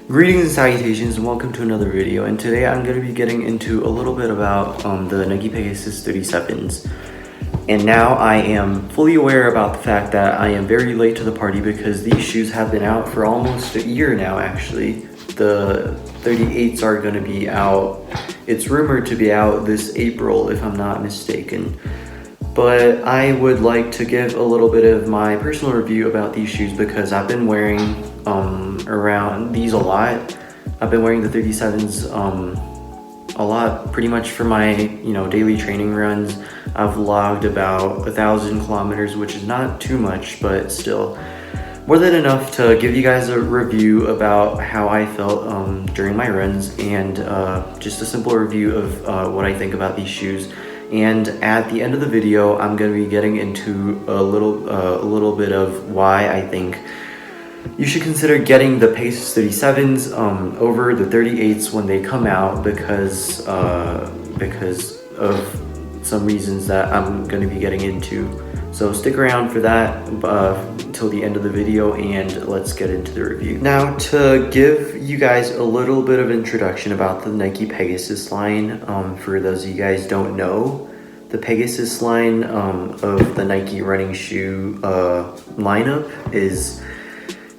Greetings and salutations and welcome to another video, and today I'm going to be getting into a little bit about the Nike Pegasus 37's. And now I am fully aware about the fact that I am very late to the party because these shoes have been out for almost a year now actually. The 38's are going to be out, it's rumored to be out this April if I'm not mistaken. But I would like to give a little bit of my personal review about these shoes because I've been wearing around these a lot. I've been wearing the 37's a lot, pretty much for my daily training runs. I've logged about 1,000 kilometers, which is not too much, but still more than enough to give you guys a review about how I felt during my runs, and just a simple review of what I think about these shoes. And at the end of the video, I'm going to be getting into a little bit of why I think you should consider getting the Pegasus 37's over the 38's when they come out, because of some reasons that I'm going to be getting into. So stick around for that until the end of the video, and let's get into the review. Now, to give you guys a little bit of introduction about the Nike Pegasus line, for those of you guys don't know, the Pegasus line of the Nike running shoe lineup is,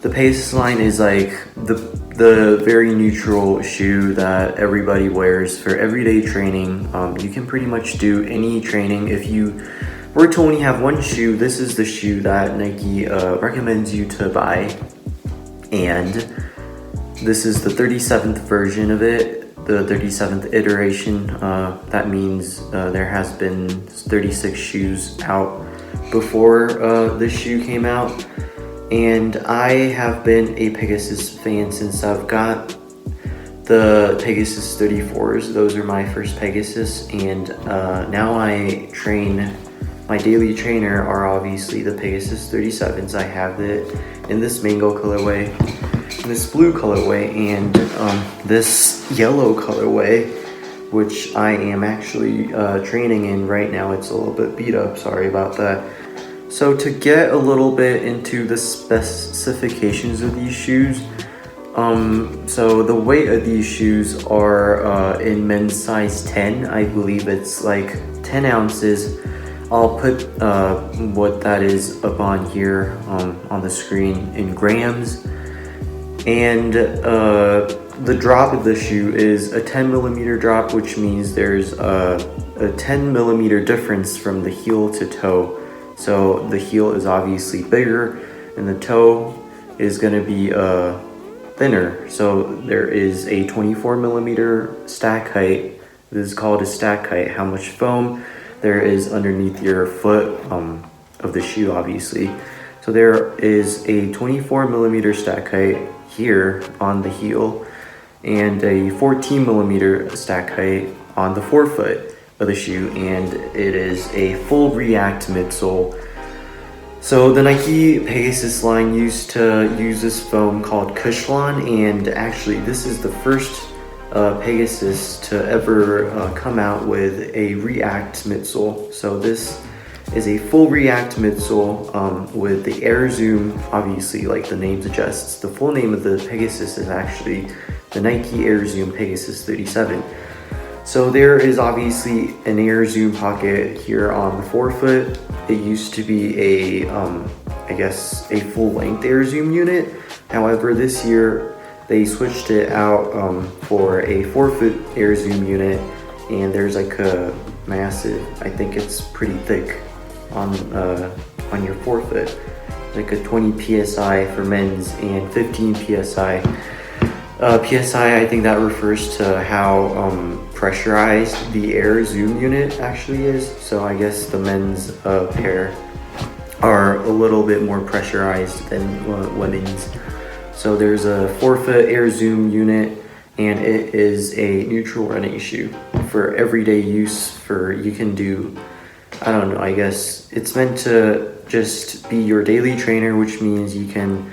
the Pegasus line is like the very neutral shoe that everybody wears for everyday training. You can pretty much do any training. If you were to only have one shoe, this is the shoe that Nike recommends you to buy. And this is the 37th version of it, the 37th iteration. That means there has been 36 shoes out before this shoe came out. And I have been a Pegasus fan since I've got the Pegasus 34's. Those are my first Pegasus, and now I train. My daily trainer are obviously the Pegasus 37's. I have it in this mango colorway, this blue colorway, and this yellow colorway, which I am actually training in right now. It's a little bit beat up, sorry about that. So to get a little bit into the specifications of these shoes, so the weight of these shoes are in men's size 10. I believe it's like 10 ounces. I'll put what that is up on here on the screen in grams. And the drop of the shoe is a 10 millimeter drop, which means there's a 10 millimeter difference from the heel to toe. So the heel is obviously bigger and the toe is going to be thinner. So there is a 24 millimeter stack height. This is called a stack height, how much foam there is underneath your foot of the shoe, obviously. So there is a 24 millimeter stack height here on the heel and a 14 millimeter stack height on the forefoot of the shoe, and it is a full React midsole. So the Nike Pegasus line used to use this foam called Cushlon, and actually this is the first Pegasus to ever come out with a React midsole. So this is a full React midsole with the Air Zoom, obviously like the name suggests. The full name of the Pegasus is actually the Nike Air Zoom Pegasus 37. So there is obviously an Air Zoom pocket here on the forefoot. It used to be a, I guess, a full-length Air Zoom unit. However, this year they switched it out for a forefoot Air Zoom unit, and there's like a massive, I think it's pretty thick on your forefoot, like a 20 psi for men's and 15 psi. PSI, I think that refers to how pressurized the Air Zoom unit actually is. So I guess the men's pair are a little bit more pressurized than women's. So there's a forefoot Air Zoom unit, and it is a neutral running shoe for everyday use. For you can do, I don't know, I guess it's meant to just be your daily trainer, which means you can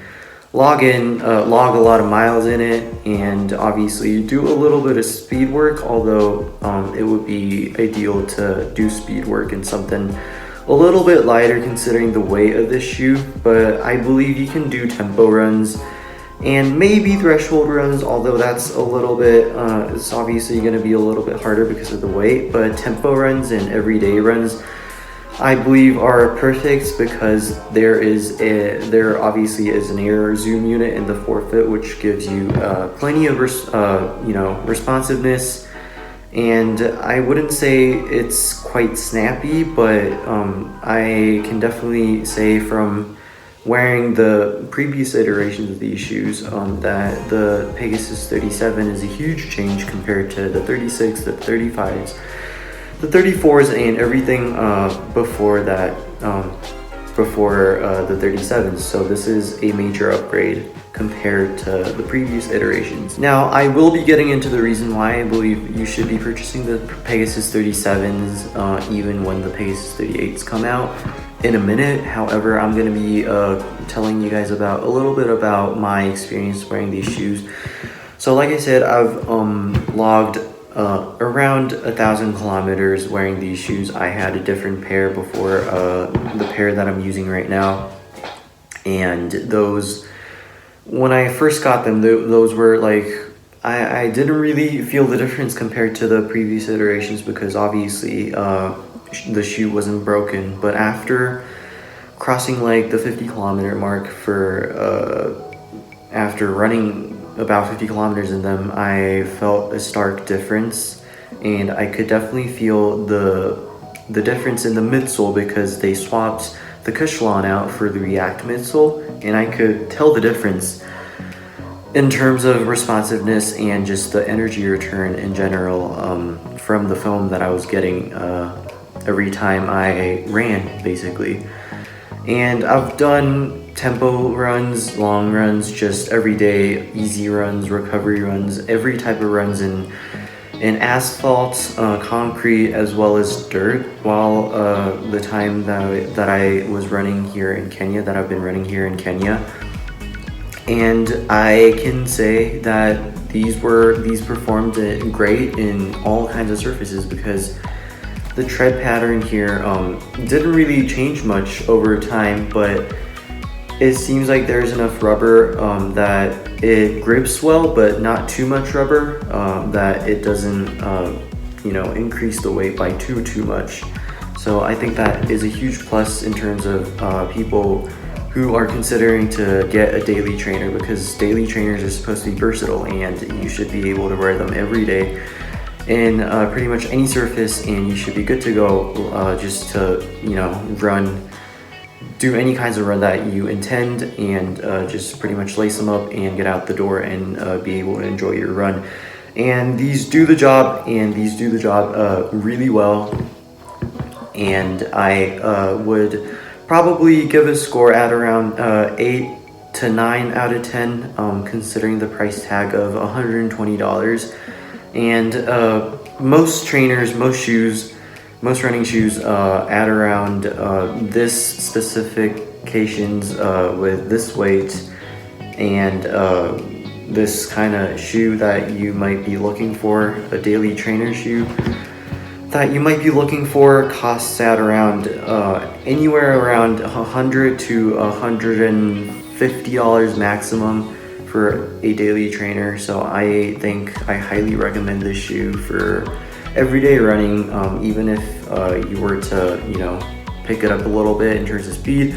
log a lot of miles in it, and obviously do a little bit of speed work, although it would be ideal to do speed work in something a little bit lighter considering the weight of this shoe. But I believe you can do tempo runs and maybe threshold runs, although that's a little bit, it's obviously going to be a little bit harder because of the weight, but tempo runs and everyday runs I believe are perfect because there obviously is an air zoom unit in the forefoot, which gives you plenty of responsiveness, and I wouldn't say it's quite snappy, but I can definitely say from wearing the previous iterations of these shoes that the Pegasus 37 is a huge change compared to the 36, the 35s, the 34s, and everything before that, before the 37s. So this is a major upgrade compared to the previous iterations. Now, I will be getting into the reason why I believe you should be purchasing the Pegasus 37s even when the Pegasus 38s come out in a minute. However, I'm going to be telling you guys about a little bit about my experience wearing these shoes. So like I said, I've logged around 1,000 kilometers wearing these shoes. I had a different pair before the pair that I'm using right now, and those, when I first got them, those were like, I didn't really feel the difference compared to the previous iterations because obviously the shoe wasn't broken. But after crossing like the 50 kilometer mark after running about 50 kilometers in them, I felt a stark difference, and I could definitely feel the difference in the midsole because they swapped the Cushlon out for the React midsole, and I could tell the difference in terms of responsiveness and just the energy return in general from the foam that I was getting every time I ran, basically. And I've done tempo runs, long runs, just everyday easy runs, recovery runs, every type of runs in asphalt, concrete, as well as dirt, while the time that I was running here in Kenya, that I've been running here in Kenya. And I can say that these performed great in all kinds of surfaces because the tread pattern here didn't really change much over time, but it seems like there's enough rubber that it grips well, but not too much rubber that it doesn't increase the weight by too much. So I think that is a huge plus in terms of people who are considering to get a daily trainer, because daily trainers are supposed to be versatile and you should be able to wear them every day in pretty much any surface, and you should be good to go just to run, do any kinds of run that you intend, and just pretty much lace them up and get out the door and be able to enjoy your run. And these do the job, really well, and I would probably give a score at around 8 to 9 out of 10 considering the price tag of $120. And most trainers, most running shoes at around this specifications with this weight and this kind of shoe that you might be looking for, a daily trainer shoe that you might be looking for, costs at around anywhere around $100 to $150 maximum for a daily trainer. So I think I highly recommend this shoe for everyday running, even if you were to pick it up a little bit in terms of speed.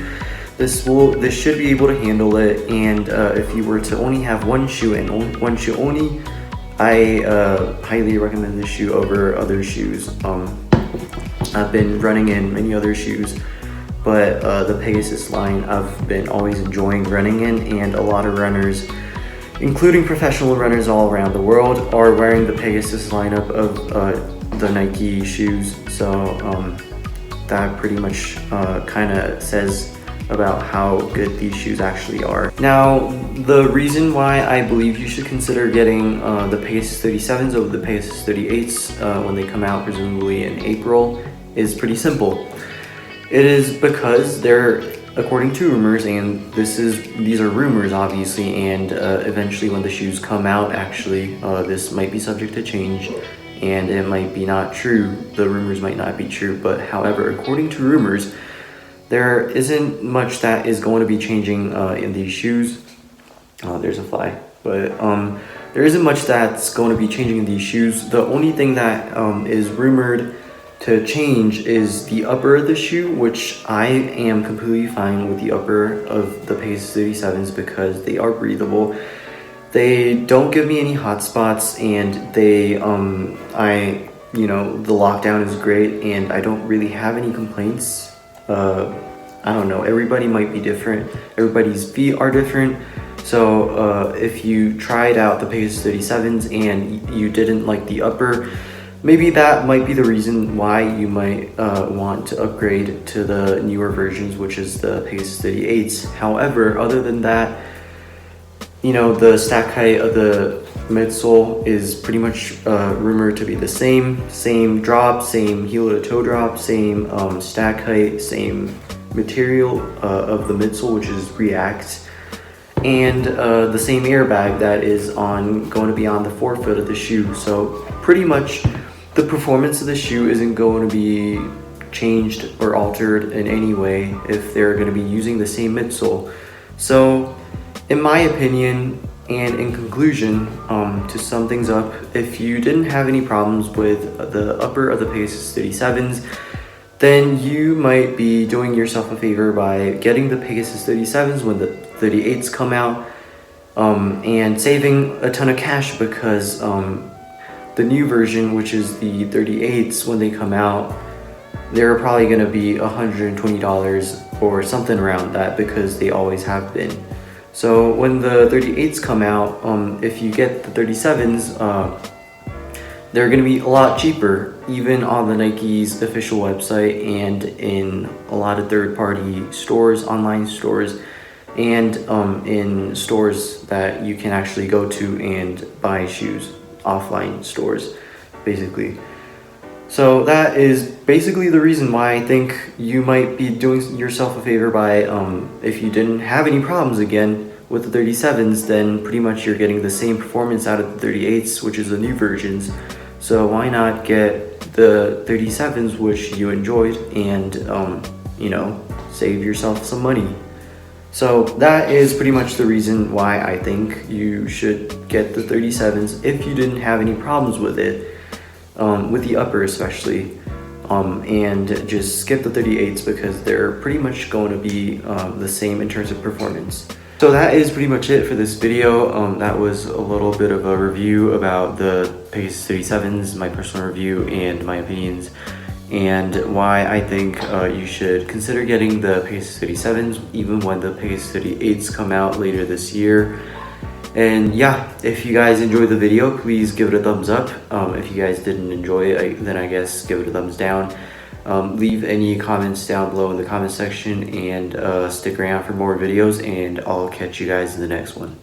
This should be able to handle it. And if you were to only have one shoe and one shoe only, I highly recommend this shoe over other shoes. I've been running in many other shoes, but the Pegasus line I've been always enjoying running in, and a lot of runners, including professional runners all around the world, are wearing the Pegasus lineup of the Nike shoes. So that pretty much kind of says about how good these shoes actually are. Now, the reason why I believe you should consider getting the Pegasus 37s over the Pegasus 38s when they come out, presumably in April, is pretty simple. It is because they're, according to rumors, and these are rumors obviously, and eventually when the shoes come out, actually, this might be subject to change, and it might be not true. The rumors might not be true, but however, according to rumors, there isn't much that is going to be changing in these shoes. There's a fly. But there isn't much that's going to be changing in these shoes. The only thing that is rumored to change is the upper of the shoe, which I am completely fine with the upper of the Pegasus 37s because they are breathable. They don't give me any hot spots, and the lockdown is great, and I don't really have any complaints. I don't know, everybody might be different. Everybody's feet are different. So if you tried out the Pegasus 37s and you didn't like the upper, maybe that might be the reason why you might want to upgrade to the newer versions, which is the Pegasus 38's. However, other than that, the stack height of the midsole is pretty much rumored to be the same drop, same heel to toe drop, same stack height, same material of the midsole, which is React, and the same airbag that is going to be on the forefoot of the shoe. So pretty much the performance of the shoe isn't going to be changed or altered in any way if they're going to be using the same midsole. So in my opinion, and in conclusion, to sum things up, if you didn't have any problems with the upper of the Pegasus 37s, then you might be doing yourself a favor by getting the Pegasus 37s when the 38s come out, and saving a ton of cash, because the new version, which is the 38s, when they come out, they're probably going to be $120 or something around that, because they always have been. So when the 38s come out, if you get the 37s, they're going to be a lot cheaper, even on the Nike's official website and in a lot of third-party stores, online stores, and in stores that you can actually go to and buy shoes, offline stores, basically. So that is basically the reason why I think you might be doing yourself a favor by, if you didn't have any problems again with the 37s, then pretty much you're getting the same performance out of the 38s, which is the new versions. So why not get the 37s, which you enjoyed, and save yourself some money. So that is pretty much the reason why I think you should get the 37s if you didn't have any problems with it, with the upper especially, and just skip the 38s because they're pretty much going to be the same in terms of performance. So that is pretty much it for this video. That was a little bit of a review about the Pegasus 37s, my personal review and my opinions, and why I think you should consider getting the Pegasus 37s even when the Pegasus 38s come out later this year. And yeah, if you guys enjoyed the video, please give it a thumbs up. If you guys didn't enjoy it, then I guess give it a thumbs down. Leave any comments down below in the comment section, and stick around for more videos, and I'll catch you guys in the next one.